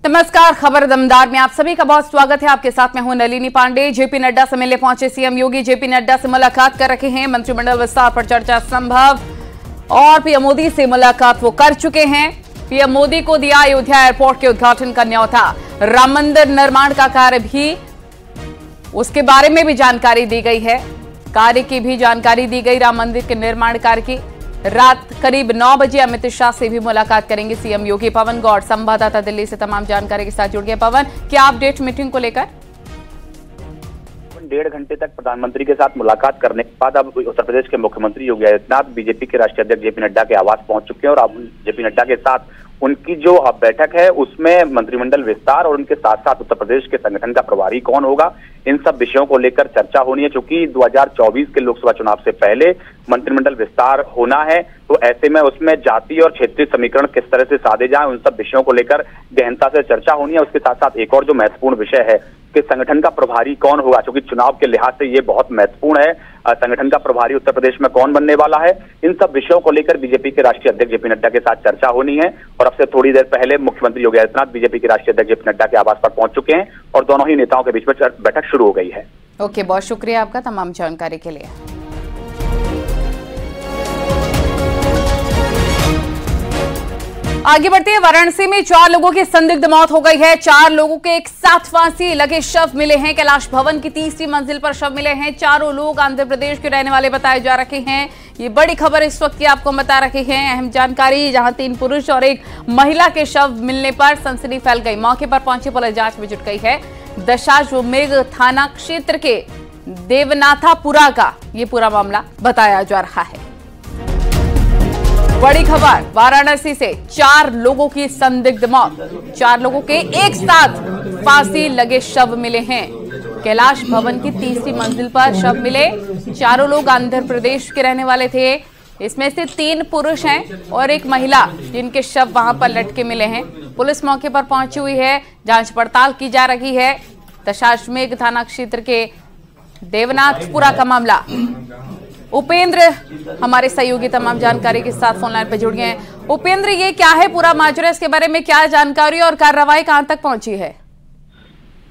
नमस्कार, खबर दमदार में आप सभी का बहुत स्वागत है। आपके साथ मैं हूं नलिनी पांडे। जेपी नड्डा से मिलने पहुंचे सीएम योगी जेपी नड्डा से मुलाकात कर रहे हैं। मंत्रिमंडल विस्तार पर चर्चा संभव और पीएम मोदी से मुलाकात वो कर चुके हैं। पीएम मोदी को दिया अयोध्या एयरपोर्ट के उद्घाटन का न्यौता। राम मंदिर निर्माण का कार्य भी, उसके बारे में भी जानकारी दी गई है। कार्य की भी जानकारी दी गई, राम मंदिर के निर्माण कार्य की। रात करीब 9 बजे अमित शाह से भी मुलाकात करेंगे सीएम योगी। पवन गौड़ संवाददाता दिल्ली से तमाम जानकारी के साथ जुड़ गए। पवन, क्या अपडेट मीटिंग को लेकर? 1.5 घंटे तक प्रधानमंत्री के साथ मुलाकात करने के बाद अब उत्तर प्रदेश के मुख्यमंत्री योगी आदित्यनाथ बीजेपी के राष्ट्रीय अध्यक्ष जेपी नड्डा के आवास पहुंच चुके हैं और अब जेपी नड्डा के साथ उनकी जो बैठक है उसमें मंत्रिमंडल विस्तार और उनके साथ साथ उत्तर प्रदेश के संगठन का प्रभारी कौन होगा, इन सब विषयों को लेकर चर्चा होनी है। क्योंकि 2024 के लोकसभा चुनाव से पहले मंत्रिमंडल विस्तार होना है, तो ऐसे में उसमें जाति और क्षेत्रीय समीकरण किस तरह से साधे जाएं, उन सब विषयों को लेकर गहनता से चर्चा होनी है। उसके साथ साथ एक और जो महत्वपूर्ण विषय है कि संगठन का प्रभारी कौन होगा, क्योंकि चुनाव के लिहाज से ये बहुत महत्वपूर्ण है। संगठन का प्रभारी उत्तर प्रदेश में कौन बनने वाला है, इन सब विषयों को लेकर बीजेपी के राष्ट्रीय अध्यक्ष जेपी नड्डा के साथ चर्चा होनी है। और अब से थोड़ी देर पहले मुख्यमंत्री योगी आदित्यनाथ बीजेपी के राष्ट्रीय अध्यक्ष जेपी नड्डा के आवास पर पहुंच चुके हैं और दोनों ही नेताओं के बीच में बैठक शुरू हो गई है। ओके, बहुत शुक्रिया आपका तमाम जानकारी के लिए। आगे बढ़ते हैं। वाराणसी में 4 लोगों की संदिग्ध मौत हो गई है। 4 लोगों के एक साथ फांसी लगे शव मिले हैं। कैलाश भवन की 3री मंजिल पर शव मिले हैं। चारों लोग आंध्र प्रदेश के रहने वाले बताए जा रहे हैं। ये बड़ी खबर इस वक्त की आपको बता रहे हैं। अहम जानकारी, जहां 3 पुरुष और 1 महिला के शव मिलने पर सनसनी फैल गई। मौके पर पहुंची पुलिस जांच में जुट गई है। दशाश्वमेध थाना क्षेत्र के देवनाथापुरा का ये पूरा मामला बताया जा रहा है। बड़ी खबर, वाराणसी से 4 लोगों की संदिग्ध मौत। 4 लोगों के एक साथ फांसी लगे शव मिले हैं। कैलाश भवन की 3री मंजिल पर शव मिले। चारों लोग आंध्र प्रदेश के रहने वाले थे। इसमें से 3 पुरुष हैं और 1 महिला, जिनके शव वहां पर लटके मिले हैं। पुलिस मौके पर पहुंची हुई है, जांच पड़ताल की जा रही है। दशाश्वमेध थाना क्षेत्र के देवनाथपुरा का मामला। उपेंद्र हमारे सहयोगी तमाम जानकारी के साथ फोन लाइन पर जुड़ गए हैं। उपेंद्र, ये क्या है पूरा माजरा, इसके बारे में क्या जानकारी और कार्रवाई कहां तक पहुंची है?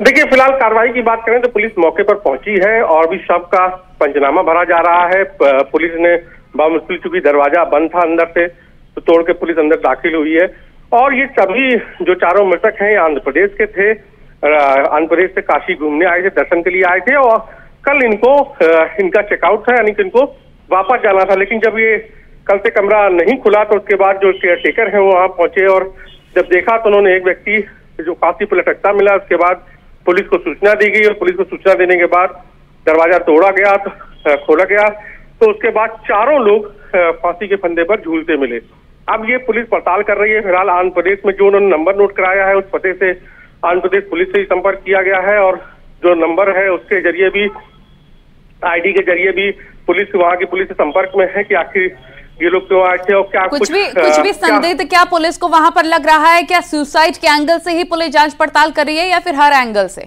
देखिए, फिलहाल कार्रवाई की बात करें तो पुलिस मौके पर पहुंची है और भी शव का पंचनामा भरा जा रहा है। पुलिस ने बामुश्किल, चूंकि दरवाजा बंद था अंदर से, तो तोड़ के पुलिस अंदर दाखिल हुई है। और ये सभी जो 4 मृतक हैं आंध्र प्रदेश के थे। आंध्र प्रदेश से काशी घूमने आए थे, दर्शन के लिए आए थे और कल इनका चेकआउट था, यानी कि इनको वापस जाना था। लेकिन जब ये कल से कमरा नहीं खुला तो उसके बाद जो केयर टेकर है वो वहां पहुंचे और जब देखा तो उन्होंने एक व्यक्ति जो फांसी पर लटकता मिला। उसके बाद पुलिस को सूचना दी गई और पुलिस को सूचना देने के बाद दरवाजा तोड़ा गया, तो खोला गया, तो उसके बाद 4 लोग फांसी के फंदे पर झूलते मिले। अब ये पुलिस पड़ताल कर रही है। फिलहाल आंध्र प्रदेश में जो उन्होंने नंबर नोट कराया है उस पते से आंध्र प्रदेश पुलिस से ही संपर्क किया गया है और जो नंबर है उसके जरिए भी, आईडी के जरिए भी पुलिस वहां की पुलिस से संपर्क में है कि आखिर ये लोग क्यों आए थे और क्या कुछ भी संदिग्ध क्या पुलिस को वहां पर लग रहा है? क्या सुसाइड के एंगल से ही पुलिस जांच पड़ताल कर रही है या फिर हर एंगल से?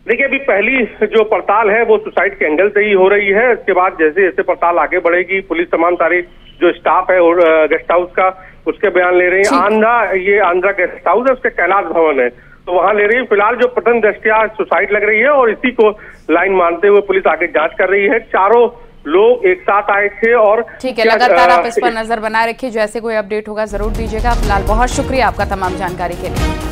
देखिए, अभी पहली जो पड़ताल है वो सुसाइड के एंगल से ही हो रही है। इसके बाद जैसे जैसे पड़ताल आगे बढ़ेगी, पुलिस तमाम सारी जो स्टाफ है और गेस्ट हाउस का उसके बयान ले रही है। ये आंध्रा गेस्ट हाउस है, उसके कैलाश भवन है, तो वहां ले रही है। फिलहाल जो प्रथम दृष्टया सुसाइड लग रही है और इसी को लाइन मानते हुए पुलिस आगे जांच कर रही है। 4 लोग एक साथ आए थे और ठीक है, लगातार आप इस पर नजर बनाए रखिए। जैसे कोई अपडेट होगा जरूर दीजिएगा। फिलहाल बहुत शुक्रिया आपका तमाम जानकारी के लिए।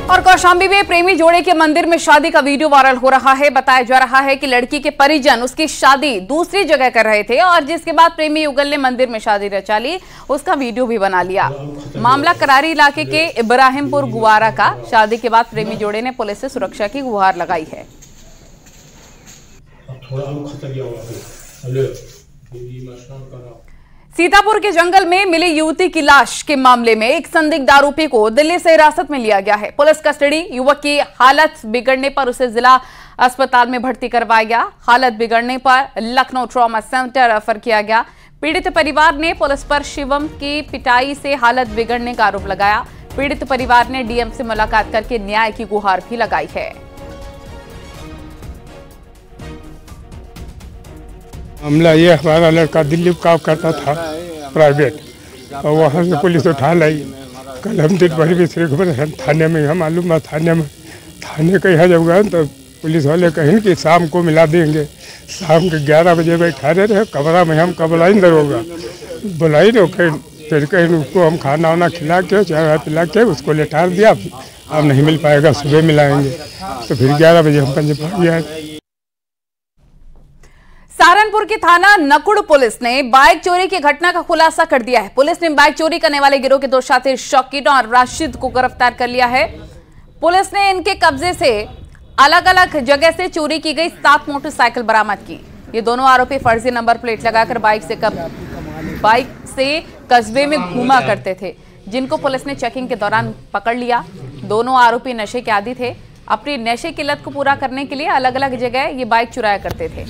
और कौशाम्बी में प्रेमी जोड़े के मंदिर में शादी का वीडियो वायरल हो रहा है। बताया जा रहा है कि लड़की के परिजन उसकी शादी दूसरी जगह कर रहे थे और जिसके बाद प्रेमी युगल ने मंदिर में शादी रचा ली, उसका वीडियो भी बना लिया। मामला करारी इलाके के इब्राहिमपुर गुवारा का। शादी के बाद प्रेमी जोड़े ने पुलिस से सुरक्षा की गुहार लगाई है। सीतापुर के जंगल में मिली युवती की लाश के मामले में एक संदिग्ध आरोपी को दिल्ली से हिरासत में लिया गया है। Police custody. युवक की हालत बिगड़ने पर उसे जिला अस्पताल में भर्ती करवाया गया। हालत बिगड़ने पर लखनऊ ट्रॉमा सेंटर रेफर किया गया। पीड़ित परिवार ने पुलिस पर शिवम की पिटाई से हालत बिगड़ने का आरोप लगाया। पीड़ित परिवार ने डीएम से मुलाकात करके न्याय की गुहार भी लगाई है। मामला ये, हमारा लड़का दिल्ली काम करता था प्राइवेट, और वहाँ से पुलिस उठा लाई। कल हम दिन भर भी थाने में, हम मालूम थाने के यहाँ जब गए तो पुलिस वाले कहें कि शाम को मिला देंगे। शाम के 11 बजे बैठा रहे कमरा में, हम कब लाइन दरोगा बुलाई तो फिर कहीं उसको हम खाना वाना खिला के चाय पिला के उसको लेटार दिया। अब नहीं मिल पाएगा, सुबह मिलाएंगे। तो फिर 11 बजे हम पंचपाड़ी आए। सहारनपुर की थाना नकुड़ पुलिस ने बाइक चोरी की घटना का खुलासा कर दिया है। पुलिस ने बाइक चोरी करने वाले गिरोह के 2 शातिर शौकीन और राशिद को गिरफ्तार कर लिया है। पुलिस ने इनके कब्जे से अलग अलग जगह से चोरी की गई 7 मोटरसाइकिल बरामद की। ये दोनों आरोपी फर्जी नंबर प्लेट लगाकर बाइक से कस्बे में घूमा करते थे, जिनको पुलिस ने चेकिंग के दौरान पकड़ लिया। दोनों आरोपी नशे के आदी थे। अपनी नशे की लत को पूरा करने के लिए अलग अलग जगह ये बाइक चुराया करते थे।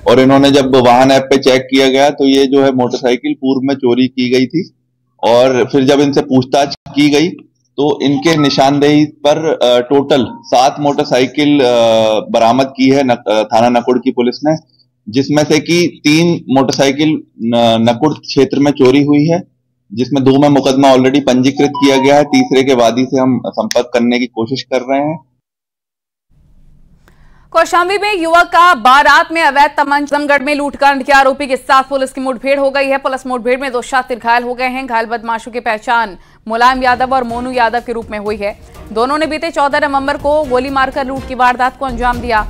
और इन्होंने जब वाहन ऐप पे चेक किया गया तो ये जो है मोटरसाइकिल पूर्व में चोरी की गई थी। और फिर जब इनसे पूछताछ की गई तो इनके निशानदेही पर टोटल 7 मोटरसाइकिल बरामद की है थाना नकुड़ की पुलिस ने, जिसमें से कि 3 मोटरसाइकिल नकुड़ क्षेत्र में चोरी हुई है, जिसमें 2 में मुकदमा ऑलरेडी पंजीकृत किया गया है। तीसरे के वादी से हम संपर्क करने की कोशिश कर रहे हैं। कौशाम्बी में युवक का बारात में अवैध तमंचा, आजमगढ़ में लूटकांड के आरोपी के साथ पुलिस की मुठभेड़ हो गई है। पुलिस मुठभेड़ में 2 शातिर घायल हो गए हैं। घायल बदमाशों की पहचान मुलायम यादव और मोनू यादव के रूप में हुई है। दोनों ने बीते 14 नवंबर को गोली मारकर लूट की वारदात को अंजाम दिया।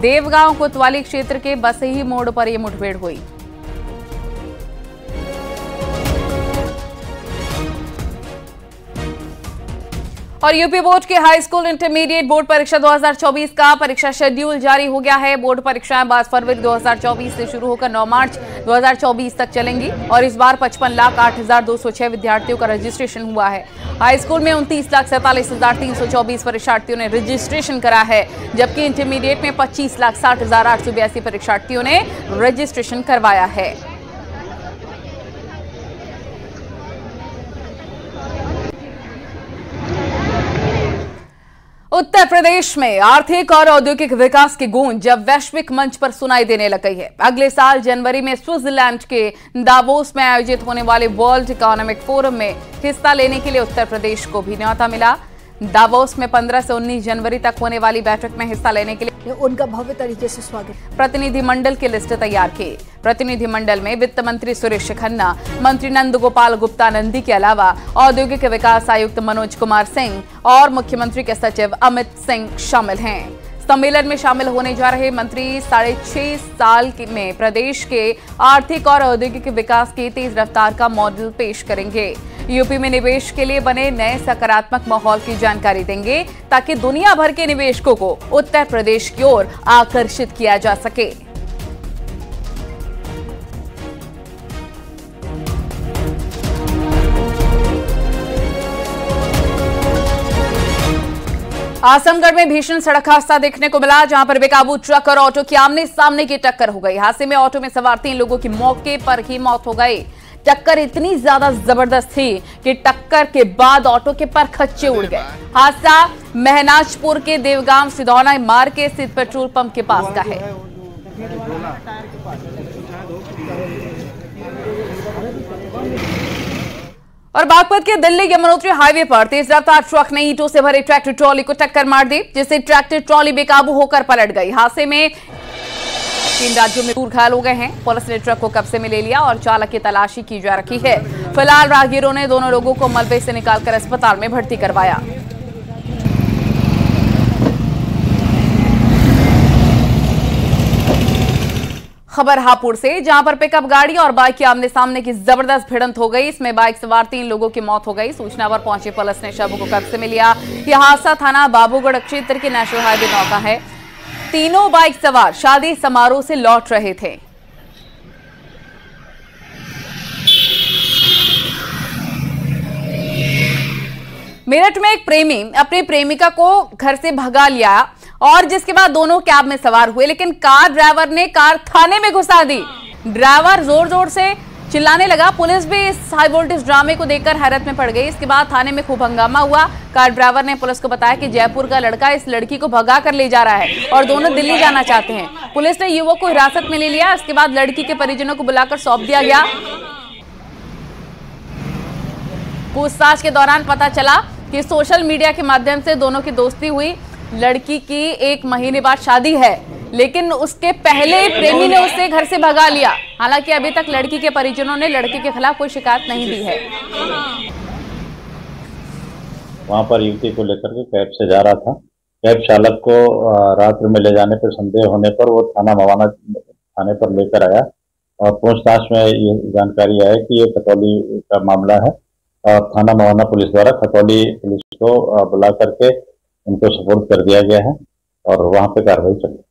देवगांव कोतवाली क्षेत्र के बसही मोड़ पर यह मुठभेड़ हुई। और यूपी बोर्ड के हाई स्कूल इंटरमीडिएट बोर्ड परीक्षा 2024 का परीक्षा शेड्यूल जारी हो गया है। बोर्ड परीक्षाएं 22 फरवरी 2024 से शुरू होकर 9 मार्च 2024 तक चलेंगी और इस बार 55,08,206 विद्यार्थियों का रजिस्ट्रेशन हुआ है। हाई स्कूल में 29,47,324 परीक्षार्थियों ने रजिस्ट्रेशन करा है, जबकि इंटरमीडिएट में 25,60,882 परीक्षार्थियों ने रजिस्ट्रेशन करवाया है। उत्तर प्रदेश में आर्थिक और औद्योगिक विकास की गूंज जब वैश्विक मंच पर सुनाई देने लग गई है। अगले साल जनवरी में स्विट्जरलैंड के दावोस में आयोजित होने वाले वर्ल्ड इकोनॉमिक फोरम में हिस्सा लेने के लिए उत्तर प्रदेश को भी न्योता मिला। दावोस में 15 से 19 जनवरी तक होने वाली बैठक में हिस्सा लेने के लिए उनका भव्य तरीके से स्वागत। प्रतिनिधिमंडल की लिस्ट तैयार की। प्रतिनिधिमंडल में वित्त मंत्री सुरेश खन्ना, मंत्री नंद गोपाल गुप्ता नंदी के अलावा औद्योगिक विकास आयुक्त मनोज कुमार सिंह और मुख्यमंत्री के सचिव अमित सिंह शामिल हैं। सम्मेलन में शामिल होने जा रहे मंत्री 6.5 साल में प्रदेश के आर्थिक और औद्योगिक विकास की तेज रफ्तार का मॉडल पेश करेंगे। यूपी में निवेश के लिए बने नए सकारात्मक माहौल की जानकारी देंगे, ताकि दुनिया भर के निवेशकों को उत्तर प्रदेश की ओर आकर्षित किया जा सके। आजमगढ़ में भीषण सड़क हादसा देखने को मिला, जहां पर बेकाबू ट्रक और ऑटो की आमने सामने की टक्कर हो गई। हादसे में ऑटो में सवार 3 लोगों की मौके पर ही मौत हो गई। टक्कर इतनी ज्यादा जबरदस्त थी कि टक्कर के बाद ऑटो के पर खच्चे उड़ गए। हादसा महनाजपुर के देवगांव सिधौना मार्ग के स्थित पेट्रोल पंप के पास का है। और बागपत के दिल्ली यमुनोत्री हाईवे पर तेज रफ्तार ट्रक ने ईंटों से भरे ट्रैक्टर ट्रॉली को टक्कर मार दी, जिससे ट्रैक्टर ट्रॉली बेकाबू होकर पलट गई। हादसे में 3 राज्यों में दूर घायल हो गए हैं। पुलिस ने ट्रक को कब्जे में ले लिया और चालक की तलाशी की जा रही है। फिलहाल राहगीरों ने दोनों लोगों को मलबे से निकालकर अस्पताल में भर्ती करवाया। खबर हापुड़ से, जहां पर पिकअप गाड़ी और बाइक की आमने सामने की जबरदस्त भिड़ंत हो गई। इसमें बाइक सवार 3 लोगों की मौत हो गई। सूचना पर पहुंची पुलिस ने शवों को कब्जे में लिया। यह हादसा थाना बाबूगढ़ क्षेत्र के नेशनल हाईवे 9 का है। तीनों बाइक सवार शादी समारोह से लौट रहे थे। मेरठ में एक प्रेमी अपनी प्रेमिका को घर से भगा लिया और जिसके बाद दोनों कैब में सवार हुए, लेकिन कार ड्राइवर ने कार थाने में घुसा दी। ड्राइवर जोर जोर से चिल्लाने लगा। पुलिस भी इस हाई वोल्टेज ड्रामे को देखकर हैरत में पड़ गई। इसके बाद थाने में खूब हंगामा हुआ। कार ड्राइवर ने पुलिस को बताया कि जयपुर का लड़का इस लड़की को भगा कर ले जा रहा है और दोनों दिल्ली जाना चाहते हैं। पुलिस ने युवक को हिरासत में ले लिया। इसके बाद लड़की के परिजनों को बुलाकर सौंप दिया गया। पूछताछ के दौरान पता चला कि सोशल मीडिया के माध्यम से दोनों की दोस्ती हुई। लड़की की 1 महीने बाद शादी है, लेकिन उसके पहले प्रेमी ने उसे घर से भगा लिया। हालांकि अभी तक लड़की के परिजनों ने लड़के के खिलाफ कोई शिकायत नहीं दी है। वहां पर युवती को लेकर के कैब से जा रहा था। कैब चालक को रात्रि में ले जाने पर संदेह होने पर वो थाना मवाना थाने पर लेकर आया और पूछताछ में ये जानकारी आई कि ये खतौली का मामला है और थाना मवाना पुलिस द्वारा खतौली पुलिस को बुला करके उनको सपोर्ट कर दिया गया है और वहां पे कार्रवाई चल रही है।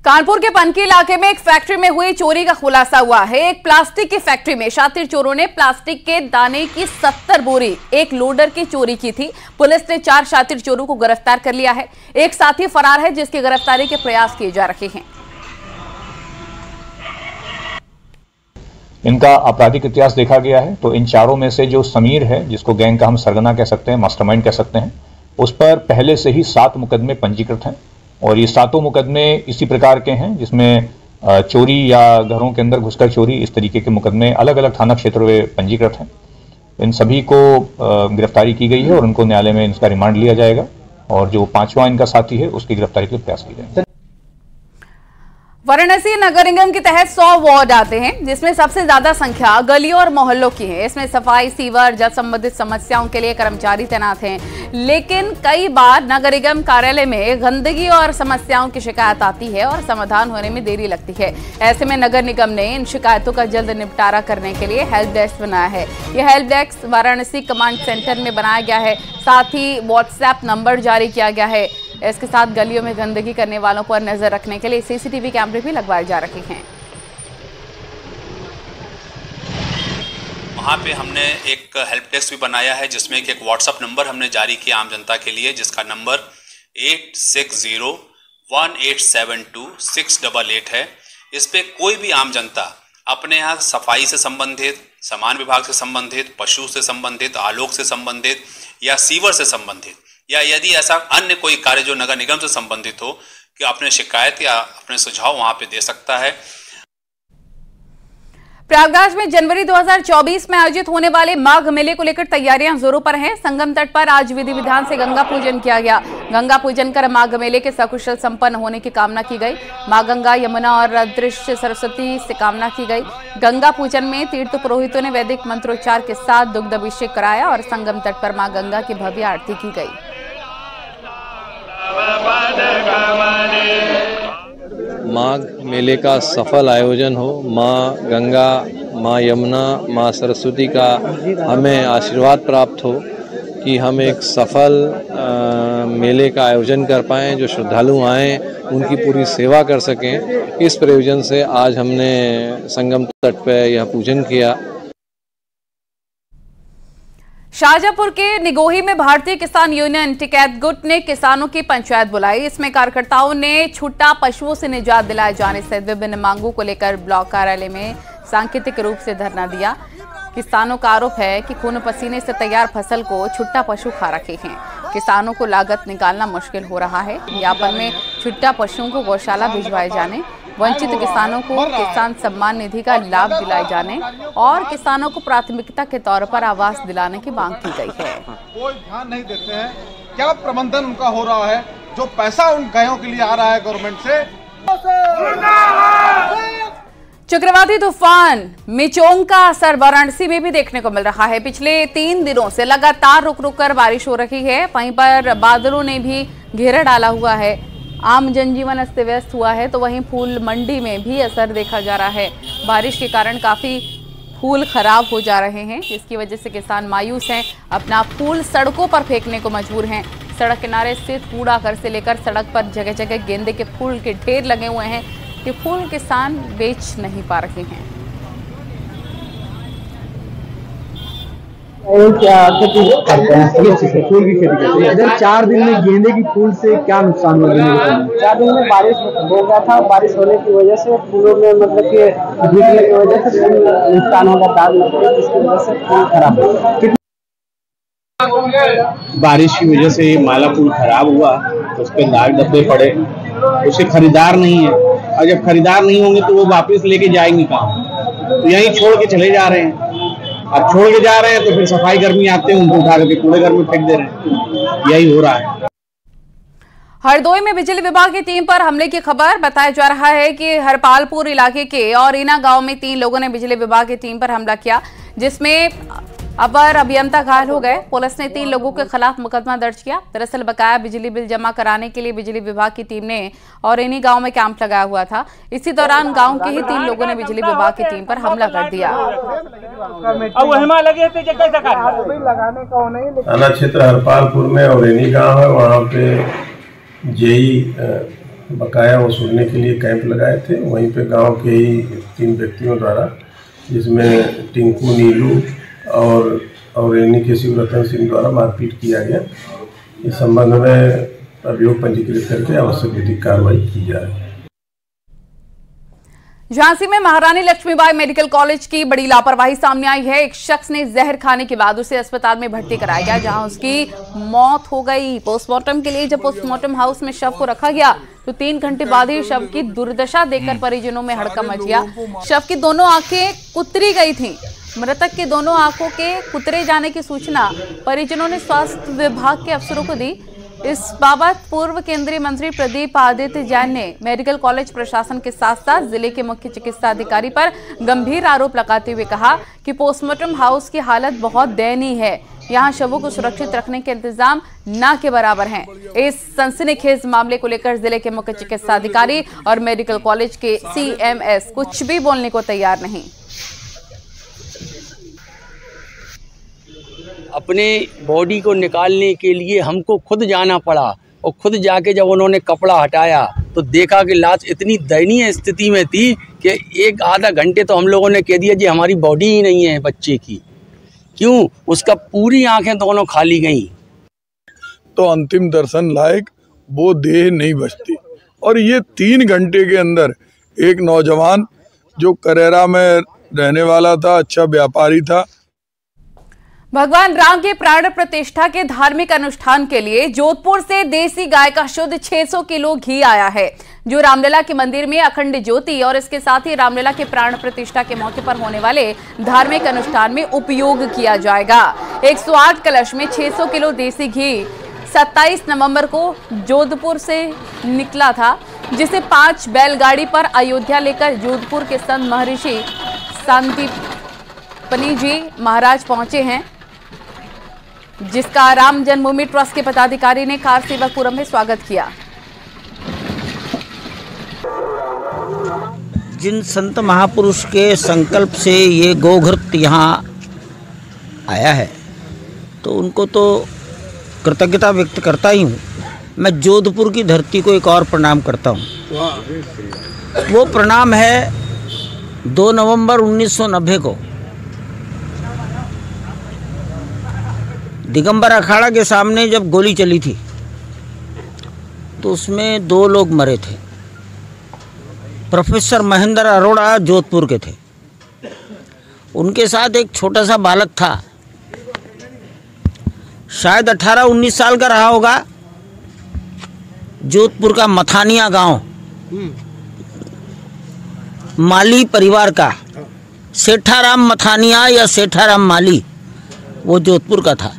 कानपुर के पनकी इलाके में एक फैक्ट्री में हुई चोरी का खुलासा हुआ है। एक प्लास्टिक की फैक्ट्री में शातिर चोरों ने प्लास्टिक के दाने की 70 बोरी एक लोडर की चोरी की थी। पुलिस ने 4 शातिर चोरों को गिरफ्तार कर लिया है। एक साथी फरार है, जिसकी गिरफ्तारी के प्रयास किए जा रहे हैं। इनका आपराधिक इतिहास देखा गया है तो इन चारों में से जो समीर है, जिसको गैंग का हम सरगना कह सकते हैं, मास्टरमाइंड कह सकते हैं, उस पर पहले से ही 7 मुकदमे पंजीकृत हैं और ये 7 मुकदमे इसी प्रकार के हैं जिसमें चोरी या घरों के अंदर घुसकर चोरी, इस तरीके के मुकदमे अलग अलग थाना क्षेत्रों में पंजीकृत हैं। इन सभी को गिरफ्तारी की गई है और उनको न्यायालय में इसका रिमांड लिया जाएगा और जो 5वां इनका साथी है उसकी गिरफ्तारी के प्रयास किए जाएंगे। वाराणसी नगर निगम के तहत 100 वार्ड आते हैं, जिसमें सबसे ज्यादा संख्या गलियों और मोहल्लों की है। इसमें सफाई, सीवर, जल संबंधित समस्याओं के लिए कर्मचारी तैनात हैं, लेकिन कई बार नगर निगम कार्यालय में गंदगी और समस्याओं की शिकायत आती है और समाधान होने में देरी लगती है। ऐसे में नगर निगम ने इन शिकायतों का जल्द निपटारा करने के लिए हेल्प डेस्क बनाया है। यह help desk Varanasi command centre में बनाया गया है। साथ ही व्हाट्सएप नंबर जारी किया गया है। इसके साथ गलियों में गंदगी करने वालों पर नजर रखने के लिए सीसीटीवी कैमरे भी लगवाए जा रहे हैं। वहाँ पे हमने एक हेल्प डेस्क भी बनाया है, जिसमें एक व्हाट्सएप नंबर हमने जारी किया आम जनता के लिए, जिसका नंबर 8601872688 है। इस पे कोई भी आम जनता अपने यहाँ सफाई से संबंधित, सामान विभाग से संबंधित, पशु से संबंधित, आलोक से संबंधित या सीवर से संबंधित या यदि ऐसा अन्य कोई कार्य जो नगर निगम से संबंधित हो कि अपने शिकायत या अपने सुझाव वहां पे दे सकता है। प्रयागराज में जनवरी 2024 में आयोजित होने वाले माघ मेले को लेकर तैयारियां जोरों पर हैं। संगम तट पर आज विधि विधान से गंगा पूजन किया गया। गंगा पूजन कर माघ मेले के सकुशल संपन्न होने की कामना की गई। मां गंगा, यमुना और अदृश्य सरस्वती से कामना की गई। गंगा पूजन में तीर्थ पुरोहितों ने वैदिक मंत्रोच्चार के साथ दुग्ध अभिषेक कराया और संगम तट पर मां गंगा की भव्य आरती की गई। माघ मेले का सफल आयोजन हो। माँ गंगा, माँ यमुना, माँ सरस्वती का हमें आशीर्वाद प्राप्त हो कि हम एक सफल मेले का आयोजन कर पाएँ, जो श्रद्धालु आएँ उनकी पूरी सेवा कर सकें। इस प्रयोजन से आज हमने संगम तट पर यह पूजन किया। शाहजहांपुर के निगोही में भारतीय किसान यूनियन टिकैत गुट ने किसानों की पंचायत बुलाई। इसमें कार्यकर्ताओं ने छुट्टा पशुओं से निजात दिलाए जाने सहित विभिन्न मांगों को लेकर ब्लॉक कार्यालय में सांकेतिक रूप से धरना दिया। किसानों का आरोप है कि खून पसीने से तैयार फसल को छुट्टा पशु खा रखे हैं। किसानों को लागत निकालना मुश्किल हो रहा है। ज्ञापन में छुट्टा पशुओं को गौशाला भिजवाए जाने, वंचित किसानों को किसान सम्मान निधि का लाभ दिलाए जाने और किसानों को प्राथमिकता के तौर पर आवास दिलाने की मांग की गई है। कोई ध्यान नहीं देते हैं, क्या प्रबंधन उनका हो रहा है, जो पैसा उन गायों के लिए आ रहा है गवर्नमेंट से। चक्रवाती तूफान मिचोंग का असर वाराणसी में भी देखने को मिल रहा है। पिछले 3 दिनों से लगातार रुक रुक कर बारिश हो रही है। वहीं पर बादलों ने भी घेरा डाला हुआ है। आम जनजीवन अस्त व्यस्त हुआ है, तो वहीं फूल मंडी में भी असर देखा जा रहा है। बारिश के कारण काफी फूल खराब हो जा रहे हैं, जिसकी वजह से किसान मायूस हैं। अपना फूल सड़कों पर फेंकने को मजबूर हैं। सड़क किनारे स्थित कूड़ा घर से लेकर सड़क पर जगह जगह गेंदे के फूल के ढेर लगे हुए हैं कि फूल किसान बेच नहीं पा रहे हैं। खेती करते हैं, फूल की खेती करते हैं। इधर 4 दिन में गेंदे की फूल से क्या नुकसान हुआ? 4 दिन में बारिश हो गया था, बारिश होने की वजह से फूलों में मतलब कि भीगने की वजह से फूल नुकसान होगा, दाग लगते हैं, जिसकी वजह से फूल खराब हो। बारिश की वजह से माला फूल खराब हुआ, उस पर दाग धब्बे पड़े, उसे खरीदार नहीं है, और जब खरीदार नहीं होंगे तो वो वापस लेके जाएंगे कहाँ? तो यहीं छोड़ के चले जा रहे हैं। अब छोड़ के जा रहे हैं तो फिर सफाई कर्मी आते हैं, उनको उठा करके कूड़े घर में फेंक दे रहे हैं। यही हो रहा है। हरदोई में बिजली विभाग की टीम पर हमले की खबर। बताया जा रहा है कि हरपालपुर इलाके के औरीना गांव में 3 लोगों ने बिजली विभाग की टीम पर हमला किया, जिसमें अपर अभियंता घायल हो गए। पुलिस ने 3 लोगों के खिलाफ मुकदमा दर्ज किया। दरअसल बकाया बिजली बिल जमा कराने के लिए बिजली विभाग की टीम ने औरीनी गांव में कैंप लगाया हुआ था। इसी दौरान गांव के ही 3 लोगों ने बिजली विभाग की टीम पर हमला कर दिया। थाना क्षेत्र हरपालपुर में औरीनी गांव है, वहाँ पे जेई बकाया वसूलने के लिए कैंप लगाए थे। वहीं पे गांव के ही 3 व्यक्तियों द्वारा, जिसमें टिंकू, नीलू और इन्हीं के शिवरतन सिंह द्वारा मारपीट किया गया। इस संबंध में अभियोग पंजीकृत करके आवश्यक विधिक कार्रवाई की जा रही है। झांसी में महारानी लक्ष्मीबाई मेडिकल कॉलेज की बड़ी लापरवाही सामने आई है। एक शख्स ने जहर खाने के बाद उसे अस्पताल में भर्ती कराया गया, जहां उसकी मौत हो गई। पोस्टमार्टम के लिए जब पोस्टमार्टम हाउस में शव को रखा गया तो 3 घंटे बाद ही शव की दुर्दशा देखकर परिजनों में हड़कंप मच गया। शव की दोनों आंखें कुतरी गई थी। मृतक के दोनों आंखों के कुतरे जाने की सूचना परिजनों ने स्वास्थ्य विभाग के अफसरों को दी। इस बाबत पूर्व केंद्रीय मंत्री प्रदीप आदित्य जैन ने मेडिकल कॉलेज प्रशासन के साथ साथ जिले के मुख्य चिकित्सा अधिकारी पर गंभीर आरोप लगाते हुए कहा कि पोस्टमार्टम हाउस की हालत बहुत दयनीय है। यहां शवों को सुरक्षित रखने के इंतजाम ना के बराबर हैं। इस सनसनीखेज मामले को लेकर जिले के मुख्य चिकित्सा अधिकारी और मेडिकल कॉलेज के CMS कुछ भी बोलने को तैयार नहीं। अपने बॉडी को निकालने के लिए हमको खुद जाना पड़ा, और खुद जाके जब उन्होंने कपड़ा हटाया तो देखा कि लाश इतनी दयनीय स्थिति में थी कि 1-आधा घंटे तो हम लोगों ने कह दिया जी हमारी बॉडी ही नहीं है बच्चे की। क्यों? उसका पूरी आंखें दोनों खाली गई। तो अंतिम दर्शन लायक वो देह नहीं बचती। और ये 3 घंटे के अंदर एक नौजवान जो करेरा में रहने वाला था, अच्छा व्यापारी था। भगवान राम के प्राण प्रतिष्ठा के धार्मिक अनुष्ठान के लिए जोधपुर से देसी गाय का शुद्ध 600 किलो घी आया है, जो रामलला के मंदिर में अखंड ज्योति और इसके साथ ही रामलला के प्राण प्रतिष्ठा के मौके पर होने वाले धार्मिक अनुष्ठान में उपयोग किया जाएगा। 108 कलश में 600 किलो देसी घी 27 नवंबर को जोधपुर से निकला था, जिसे 5 बैलगाड़ी पर अयोध्या लेकर जोधपुर के संत महर्षि सांदीपनी जी महाराज पहुंचे हैं, जिसका राम जन्मभूमि ट्रस्ट के पदाधिकारी ने कार सेवकपुरम में स्वागत किया। जिन संत महापुरुष के संकल्प से ये गोघृत यहाँ आया है तो उनको तो कृतज्ञता व्यक्त करता ही हूँ। मैं जोधपुर की धरती को एक और प्रणाम करता हूँ। वो प्रणाम है 2 नवंबर 1990 को दिगंबर अखाड़ा के सामने जब गोली चली थी तो उसमें 2 लोग मरे थे। प्रोफेसर महेंद्र अरोड़ा जोधपुर के थे, उनके साथ एक छोटा सा बालक था, शायद 18-19 साल का रहा होगा, जोधपुर का मथानिया गांव, माली परिवार का, सेठाराम मथानिया या सेठाराम माली, वो जोधपुर का था।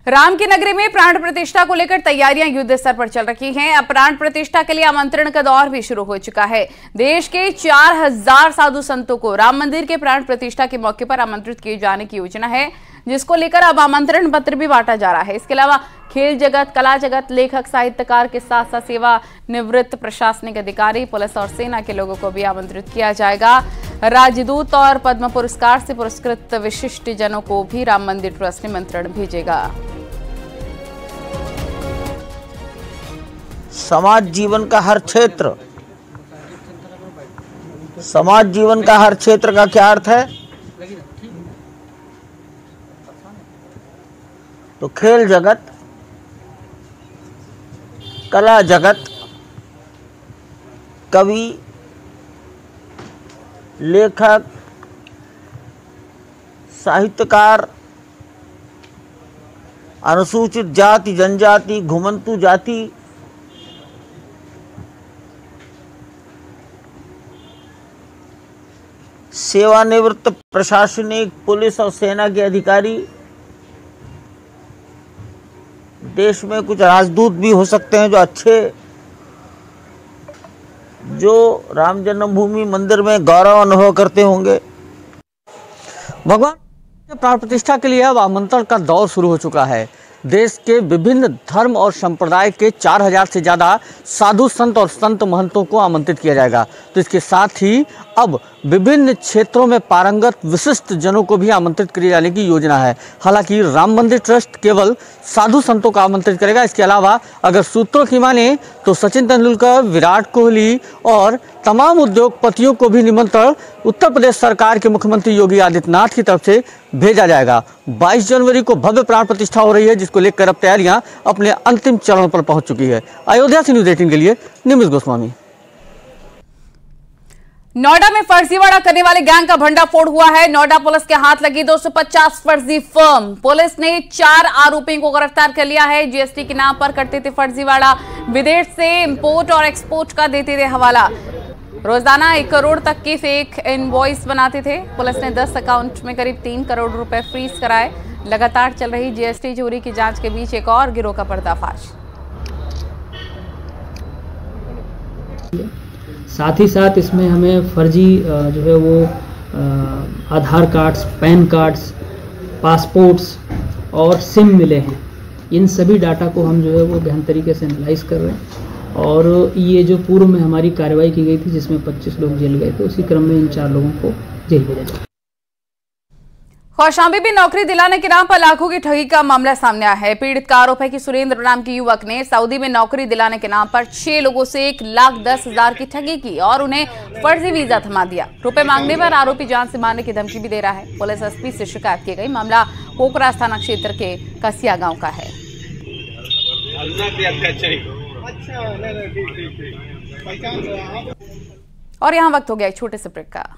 राम की नगरी में प्राण प्रतिष्ठा को लेकर तैयारियां युद्ध स्तर पर चल रही हैं। अब प्राण प्रतिष्ठा के लिए आमंत्रण का दौर भी शुरू हो चुका है। देश के 4000 साधु संतों को राम मंदिर के प्राण प्रतिष्ठा के मौके पर आमंत्रित किए जाने की योजना है, जिसको लेकर अब आमंत्रण पत्र भी बांटा जा रहा है। इसके अलावा खेल जगत, कला जगत, लेखक, साहित्यकार के साथ साथ सेवा निवृत्त प्रशासनिक अधिकारी, पुलिस और सेना के लोगों को भी आमंत्रित किया जाएगा। राजदूत और पद्म पुरस्कार से पुरस्कृत विशिष्ट जनों को भी राम मंदिर ट्रस्ट निमंत्रण भेजेगा। समाज जीवन का हर क्षेत्र, समाज जीवन का हर क्षेत्र का क्या अर्थ है? तो खेल जगत, कला जगत, कवि, लेखक, साहित्यकार, अनुसूचित जाति जनजाति, घुमंतु जाति, सेवानिवृत्त प्रशासनिक, पुलिस और सेना के अधिकारी, देश में कुछ राजदूत भी हो सकते हैं जो अच्छे, जो राम जन्मभूमि मंदिर में गौरव अनुभव करते होंगे। भगवान के प्राण प्रतिष्ठा के लिए अब आमंत्रण का दौर शुरू हो चुका है। देश के विभिन्न धर्म और संप्रदाय के 4000 से ज़्यादा साधु संत और संत महंतों को आमंत्रित किया जाएगा। तो इसके साथ ही अब विभिन्न क्षेत्रों में पारंगत विशिष्ट जनों को भी आमंत्रित किए जाने की योजना है। हालांकि राम मंदिर ट्रस्ट केवल साधु संतों को आमंत्रित करेगा। इसके अलावा अगर सूत्रों की माने तो सचिन तेंदुलकर, विराट कोहली और तमाम उद्योगपतियों को भी निमंत्रण उत्तर प्रदेश सरकार के मुख्यमंत्री योगी आदित्यनाथ की तरफ से भेजा जाएगा। 22 जनवरी को भव्य प्राण प्रतिष्ठा हो रही है, जिसको लेकर अब तैयारियां अपने अंतिम चरण पर पहुंच चुकी है। अयोध्या से न्यूज़ 18 के लिए निमिष गोस्वामी। नोएडा में फर्जीवाड़ा करने वाले गैंग का भंडाफोड़ हुआ है। नोएडा पुलिस के हाथ लगी 250 फर्जी फर्म। पुलिस ने 4 आरोपियों को गिरफ्तार कर लिया है। जीएसटी के नाम पर करते थे फर्जीवाड़ा, विदेश से इंपोर्ट और एक्सपोर्ट का देते थे हवाला, रोजाना 1 करोड़ तक की फेक इनवॉइस बनाते थे। पुलिस ने 10 अकाउंट में करीब 3 करोड़ रुपए फ्रीज कराए। लगातार चल रही जीएसटी चोरी की जांच के बीच एक और गिरोह का पर्दाफाश। साथ ही साथ इसमें हमें फर्जी जो है वो आधार कार्ड्स, पैन कार्ड्स, पासपोर्ट्स और सिम मिले हैं। इन सभी डाटा को हम जो है वो गहन तरीके से एनालाइज कर रहे हैं और ये जो पूर्व में हमारी कार्रवाई की गई थी जिसमें 25 लोग जेल गए थे, उसी क्रम में इन 4 लोगों को जेल भेजा गया। कौशाम्बी में नौकरी दिलाने के नाम पर लाखों की ठगी का मामला सामने आया है। पीड़ित का आरोप है कि सुरेंद्र नाम के युवक ने सऊदी में नौकरी दिलाने के नाम पर 6 लोगों से 1,10,000 की ठगी की और उन्हें फर्जी वीजा थमा दिया। रुपए मांगने पर आरोपी जान से मारने की धमकी भी दे रहा है। पुलिस एसपी से शिकायत की गई। मामला कोकरा थाना क्षेत्र के कसिया गांव का है। और यहाँ वक्त हो गया एक छोटे से ब्रेक का।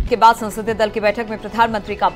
के बाद संसदीय दल की बैठक में प्रधानमंत्री का